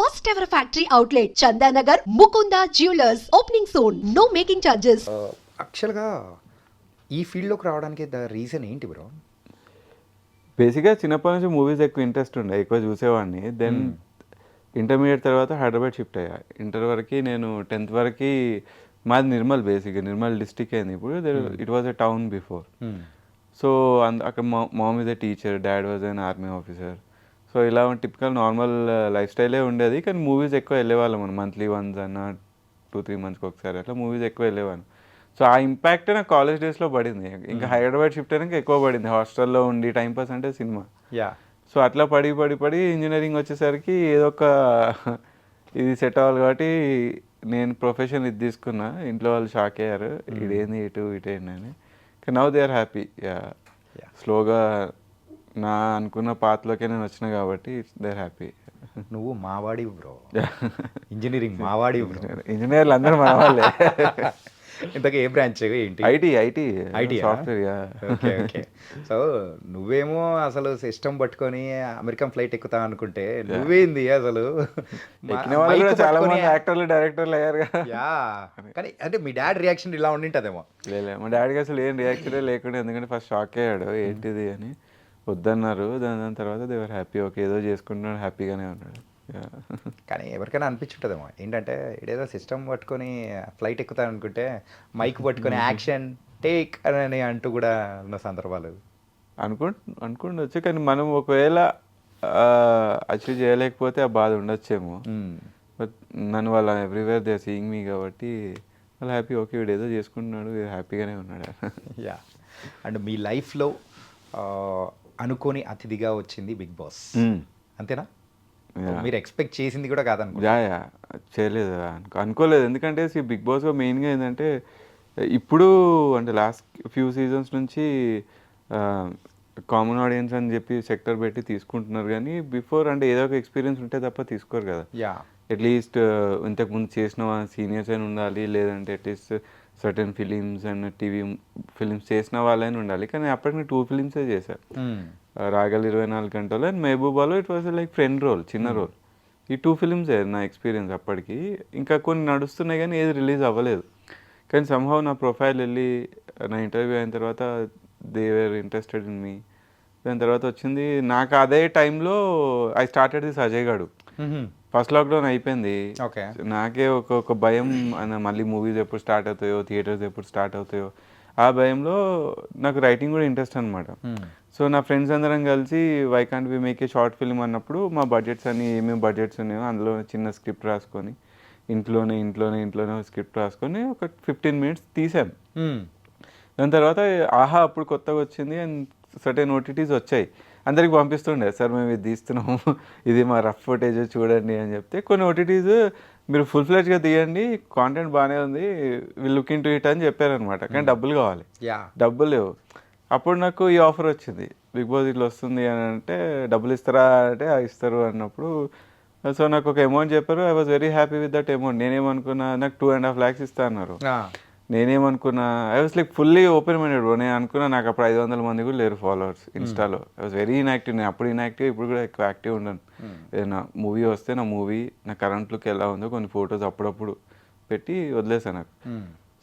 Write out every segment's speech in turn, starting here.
first ever factory outlet, Chandanagar, Mukunda Jewelers, opening soon. No making charges. యాక్చువల్గా ఈ ఫీల్డ్లోకి రావడానికి ద రీజన్ ఏంటి బ్రో? బేసిక్గా చిన్నప్పటి నుంచి మూవీస్ ఎక్కువ ఇంట్రెస్ట్ ఉండే, ఎక్కువ చూసేవాడిని. దెన్ ఇంటర్మీడియట్ తర్వాత హైదరాబాద్ షిఫ్ట్ అయ్యా. ఇంటర్ వరకు నేను 10th వరకు మాది నిర్మల్, బేసిక్గా నిర్మల్ డిస్టిక్ అయింది. ఇప్పుడు it was a town before. So అక్కడ mom is a teacher, dad was an army officer. So ఇలా టిపికల్ నార్మల్ లైఫ్ స్టైలే ఉండేది. కానీ మూవీస్ ఎక్కువ వెళ్ళేవాళ్ళం మనం, మంత్లీ వన్స్ అన్న 2-3 మంత్స్కి ఒకసారి అట్లా మూవీస్ ఎక్కువ వెళ్ళేవాళ్ళం. సో ఆ ఇంపాక్ట్ నాకు కాలేజ్ డేస్లో పడింది. ఇంకా హైదరాబాద్ షిఫ్ట్ అయినాక ఎక్కువ పడింది. హాస్టల్లో ఉండి టైంపాస్ అంటే సినిమా. సో అట్లా పడి ఇంజనీరింగ్ వచ్చేసరికి ఏదో ఒక ఇది సెట్ అవ్వాలి కాబట్టి నేను ప్రొఫెషన్ ఇది తీసుకున్నా. ఇంట్లో వాళ్ళు షాక్ అయ్యారు, ఇదేంది ఇటేండి అని. కానీ నౌ దే ఆర్ హ్యాపీ. స్లోగా నా అనుకున్న పాత్రలోకే నేను వచ్చిన కాబట్టి దే ఆర్ హ్యాపీ. నువ్వు మావాడి బ్రో, ఇంజనీరింగ్ మావాడి బ్రో. ఇంజనీర్లు అందరూ మన వాళ్ళే. ఇంతకీ ఏ బ్రాంచ్ ఏంటి? IT software. Okay okay. So నువ్వేమో అసలు సిస్టమ్ పట్టుకొని అమెరికన్ ఫ్లైట్ ఎక్కుతా అనుకుంటే నువ్వేంది అసలు ఎక్కిన వాళ్ళు కూడా చాలా మంది యాక్టర్లు, డైరెక్టర్లు అయ్యారు కదా. కానీ అంటే మీ డాడ్ రియాక్షన్ ఇలా ఉండింటదేమో. లేదు, మా డాడీకి అసలు ఏం రియాక్షనే లేకుండా, ఎందుకంటే ఫస్ట్ షాక్ అయ్యాడు ఏంటిది అని. వద్దన్నారు. దాని తర్వాత దేవర్ హ్యాపీ. ఓకే ఏదో చేసుకుంటున్నాడు, హ్యాపీగానే ఉన్నాడు. కానీ ఎవరికైనా అనిపించుంటుందేమో ఏంటంటే ఇదేదో సిస్టమ్ పట్టుకొని ఫ్లైట్ ఎక్కుతా అనుకుంటే మైక్ పట్టుకొని యాక్షన్ టేక్ అని అంటూ కూడా ఉన్న సందర్భాలు అనుకుండొచ్చు. కానీ మనం ఒకవేళ అచీవ్ చేయలేకపోతే ఆ బాధ ఉండొచ్చేమో. బట్ నన్ను వాళ్ళ ఎవ్రీవేర్ దే సీయింగ్ మీ కాబట్టి వాళ్ళు హ్యాపీ. ఓకే వీడు ఏదో చేసుకుంటున్నాడు, హ్యాపీగానే ఉన్నాడు. యా. అండ్ మీ లైఫ్లో అనుకోని అతిథిగా వచ్చింది బిగ్ బాస్, అంతేనా? మీరు ఎక్స్పెక్ట్ చేసింది కూడా కాదనుకో. చేయలేదు, అనుకోలేదు. ఎందుకంటే బిగ్ బాస్లో మెయిన్గా ఏంటంటే ఇప్పుడు అంటే లాస్ట్ ఫ్యూ సీజన్స్ నుంచి కామన్ ఆడియన్స్ అని చెప్పి సెక్టర్ పెట్టి తీసుకుంటున్నారు. కానీ బిఫోర్ అంటే ఏదో ఒక ఎక్స్పీరియన్స్ ఉంటే తప్ప తీసుకోరు కదా. అట్లీస్ట్ ఇంతకుముందు చేసిన సీనియర్స్ అయినా ఉండాలి, లేదంటే at least certain films and TV films చేసిన వాళ్ళైనా ఉండాలి. కానీ అప్పటికి 2 ఫిలిమ్సే చేశారు, రాగల్ 24 గంటలు అండ్ మహబూబాలో it was like friend role, చిన్న రోల్. ఈ 2 ఫిలిమ్సే నా ఎక్స్పీరియన్స్ అప్పటికి. ఇంకా కొన్ని నడుస్తున్నాయి కానీ ఏది రిలీజ్ అవ్వలేదు. కానీ సంహవ్ నా ప్రొఫైల్ వెళ్ళి నా ఇంటర్వ్యూ అయిన తర్వాత they were interested in me. దాని తర్వాత వచ్చింది నాకు అదే టైంలో ఐ స్టార్టెడ్ దిస్ అజయ్ గాడు. ఫస్ట్ లాక్డౌన్ అయిపోయింది. నాకే ఒక భయం, మళ్ళీ మూవీస్ ఎప్పుడు స్టార్ట్ అవుతాయో, థియేటర్స్ ఎప్పుడు స్టార్ట్ అవుతాయో ఆ భయంలో. నాకు రైటింగ్ కూడా ఇంట్రెస్ట్ అనమాట. సో నా ఫ్రెండ్స్ అందరం కలిసి why can't we make a short film అన్నప్పుడు మా బడ్జెట్స్ అన్ని ఏమేమి బడ్జెట్స్ ఉన్నాయో అందులో చిన్న స్క్రిప్ట్ రాసుకొని ఇంట్లోనే స్క్రిప్ట్ రాసుకొని ఒక 15 minutes తీసాను. దాని తర్వాత ఆహా అప్పుడు కొత్తగా వచ్చింది అండ్ సర్టెన్ ఓటీటీస్ వచ్చాయి. అందరికి పంపిస్తుండే, సార్ మేము ఇది తీస్తున్నాము, ఇది మా రఫ్ ఫుటేజ్ చూడండి అని చెప్తే కొన్ని ఓటీటీస్ మీరు ఫుల్ ఫ్లెడ్జ్గా తీయండి, కాంటెంట్ బాగానే ఉంది, will look in to it అని చెప్పారనమాట. కానీ డబ్బులు కావాలి, డబ్బులు లేవు. అప్పుడు నాకు ఈ ఆఫర్ వచ్చింది, బిగ్ బాస్ ఇట్లా వస్తుంది అని అంటే డబ్బులు ఇస్తారా అంటే ఇస్తారు అన్నప్పుడు. సో నాకు ఒక అమౌంట్ చెప్పారు. I was very happy with that amount. నేనేమనుకున్నా నాకు 2.5 lakhs ఇస్తా అన్నారు. నేనేమనుకున్నా I was like fully open minded. నేను అనుకున్నా నాకు అప్పుడు 500 మంది కూడా లేరు ఫాలోవర్స్ ఇన్స్టాలో. I was very inactive. నేను అప్పుడు ఇన్యాక్టివ్, ఇప్పుడు కూడా ఎక్కువ యాక్టివ్ ఉండను. ఏదైనా మూవీ వస్తే నా మూవీ నా కరెంట్ లుక్ ఎలా ఉందో కొన్ని ఫొటోస్ అప్పుడప్పుడు పెట్టి వదిలేసాను నాకు.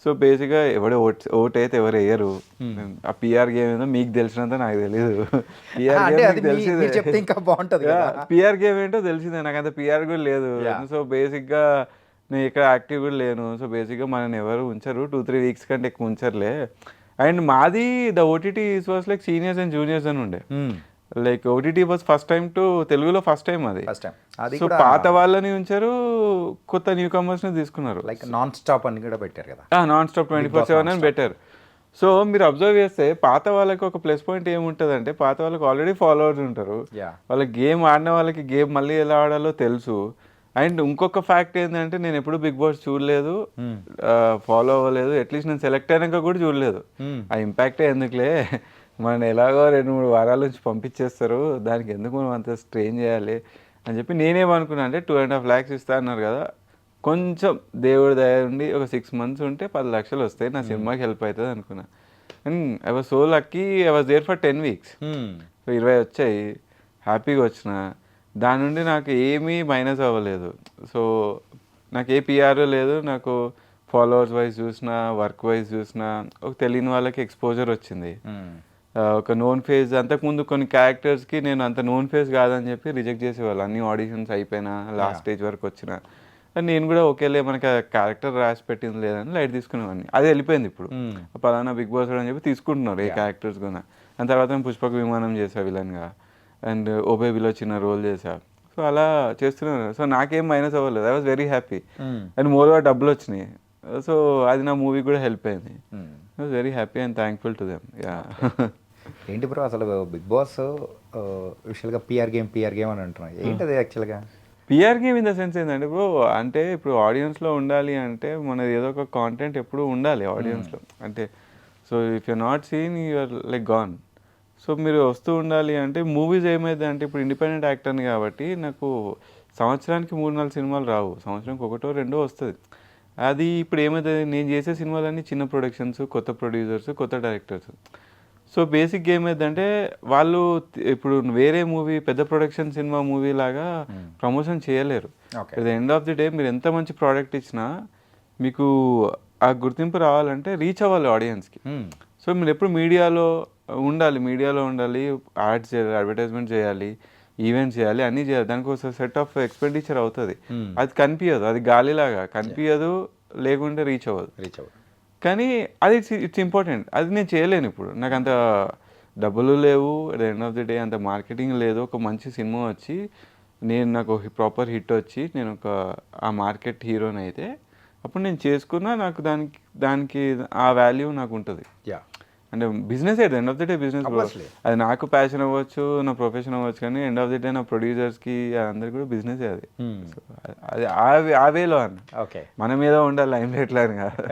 సో బేసిక్గా ఎవడో ఓట్ అయితే ఎవరు వేయరు. ఆ పిఆర్ గేమ్ ఏందో మీకు తెలిసినంత నాకు తెలియదు. పిఆర్ గేమ్ ఏంటో తెలిసిందే, నాకు అంత పిఆర్ కూడా లేదు. సో బేసిక్గా నేను ఇక్కడ యాక్టివ్ కూడా లేను. సో బేసిక్గా మనని ఎవరు ఉంచరు, 2-3 weeks కంటే ఎక్కువ ఉంచరులే. అండ్ మాది the OTT was like seniors and juniors అని ఉండే. Like OTT was first time to తెలుగులో ఫస్ట్ టైం అది. సో పాత వాళ్ళని ఉంచారు, కొత్త న్యూ కమర్స్ని తీసుకున్నారు. లైక్ నాన్ స్టాప్ అని కూడా పెట్టారు కదా. నాన్ స్టాప్ 24/7 అని పెట్టారు. సో మీరు అబ్జర్వ్ చేస్తే పాత వాళ్ళకి ఒక ప్లస్ పాయింట్ ఏముంటుంది అంటే పాత వాళ్ళకి ఆల్రెడీ ఫాలోవర్స్ ఉంటారు. వాళ్ళకి గేమ్ ఆడిన వాళ్ళకి గేమ్ మళ్ళీ ఎలా ఆడాలో తెలుసు. అండ్ ఇంకొక ఫ్యాక్ట్ ఏంటంటే నేను ఎప్పుడు బిగ్ బాస్ చూడలేదు, ఫాలో అవ్వలేదు. అట్లీస్ట్ నేను సెలెక్ట్ అయినాక కూడా చూడలేదు. ఆ ఇంపాక్టే ఎందుకులే, మనం ఎలాగో 2-3 వారాల నుంచి పంపించేస్తారు, దానికి ఎందుకు మనం అంత స్ట్రెయిన్ చేయాలి అని చెప్పి నేనేమనుకున్నా అంటే 2.5 lakhs ఇస్తా అన్నారు కదా, కొంచెం దేవుడి దయ ఉండి ఒక 6 months ఉంటే 10 lakhs వస్తాయి, నా సినిమాకి హెల్ప్ అవుతుంది అనుకున్నా. And I was so lucky, I was there for 10 weeks. So 20 వచ్చాయి, హ్యాపీగా వచ్చిన. దాని నుండి నాకు ఏమీ మైనస్ అవ్వలేదు. సో నాకు ఏ పిఆర్ లేదు, నాకు ఫాలోవర్స్ వైజ్ చూసినా వర్క్ వైజ్ చూసినా ఒక తెలియని వాళ్ళకి ఎక్స్పోజర్ వచ్చింది. ఒక నోన్ ఫేజ్ అంతకుముందు కొన్ని క్యారెక్టర్స్కి నేను అంత నోన్ ఫేజ్ కాదని చెప్పి రిజెక్ట్ చేసేవాళ్ళు. అన్ని ఆడిషన్స్ అయిపోయినా లాస్ట్ స్టేజ్ వరకు వచ్చిన నేను కూడా ఒకేలే మనకి క్యారెక్టర్ రాసి పెట్టింది లేదని లైట్ తీసుకునేవాడిని. అది వెళ్ళిపోయింది. ఇప్పుడు పలానా బిగ్ బాస్ అని చెప్పి తీసుకుంటున్నారు ఏ క్యారెక్టర్స్ కూడా. అండ్ తర్వాత నేను పుష్పక విమానం చేసా విలన్గా, అండ్ ఓబేబీలో చిన్న రోల్ చేసా. సో అలా చేస్తున్నాను. సో నాకేం మైనస్ అవ్వలేదు. I was very happy. And మోర్గా డబ్బులు వచ్చినాయి. సో అది నా మూవీ కూడా హెల్ప్ అయింది. I was very happy and thankful to them. Yeah. ఏంటి బ్రో అసలు బిగ్ బాస్ యూజువల్గా పిఆర్ గేమ్ అని అంటున్నాయి, ఏంటది యాక్చువల్గా? PR game in the sense ఏంటంటే ఇప్పుడు అంటే ఇప్పుడు ఆడియన్స్లో ఉండాలి అంటే మనది ఏదో ఒక కాంటెంట్ ఎప్పుడు ఉండాలి ఆడియన్స్లో. అంటే so if you not seen you are like gone. So మీరు వస్తూ ఉండాలి అంటే మూవీస్ ఏమైంది అంటే ఇప్పుడు ఇండిపెండెంట్ యాక్టర్ని కాబట్టి నాకు సంవత్సరానికి 3-4 సినిమాలు రావు, సంవత్సరానికి 1-2 వస్తుంది. అది ఇప్పుడు ఏమవుతుంది, నేను చేసే సినిమాలన్నీ చిన్న ప్రొడక్షన్స్, కొత్త ప్రొడ్యూసర్స్, కొత్త డైరెక్టర్స్. సో బేసిక్ ఏమైందంటే వాళ్ళు ఇప్పుడు వేరే మూవీ పెద్ద ప్రొడక్షన్ సినిమా మూవీ లాగా ప్రమోషన్ చేయలేరు. At the end of the day మీరు ఎంత మంచి ప్రోడక్ట్ ఇచ్చినా మీకు ఆ గుర్తింపు రావాలంటే రీచ్ అవ్వాలి ఆడియన్స్కి. సో మీరు ఎప్పుడు మీడియాలో ఉండాలి, యాడ్స్ చేయాలి, అడ్వర్టైజ్మెంట్ చేయాలి, ఈవెంట్స్ చేయాలి, అన్నీ చేయాలి. దానికి ఒక సెట్ ఆఫ్ ఎక్స్పెండిచర్ అవుతుంది. అది కనిపించదు, అది గాలిలాగా కనిపించదు, లేకుంటే రీచ్ అవ్వదు. కానీ అది ఇట్స్ ఇంపార్టెంట్. అది నేను చేయలేను ఇప్పుడు, నాకు అంత డబ్బులు లేవు, at the end of the day అంత మార్కెటింగ్ లేదు. ఒక మంచి సినిమా వచ్చి నాకు ప్రాపర్ హిట్ వచ్చి నేను ఆ మార్కెట్ హీరోని అయితే అప్పుడు నేను చేసుకున్నా, నాకు దానికి ఆ వాల్యూ నాకు ఉంటుంది. అంటే business at end of the day business. అది నాకు ప్యాషన్ అవ్వచ్చు, నా ప్రొఫెషన్ అవ్వచ్చు, కానీ ఎండ్ ఆఫ్ ది డే నా ప్రొడ్యూసర్స్కి అందరికి కూడా బిజినెస్ అది. అది ఆ వేలో అన్న మన మీద ఉండాలి లైమ్ లైట్లో అని కాదు.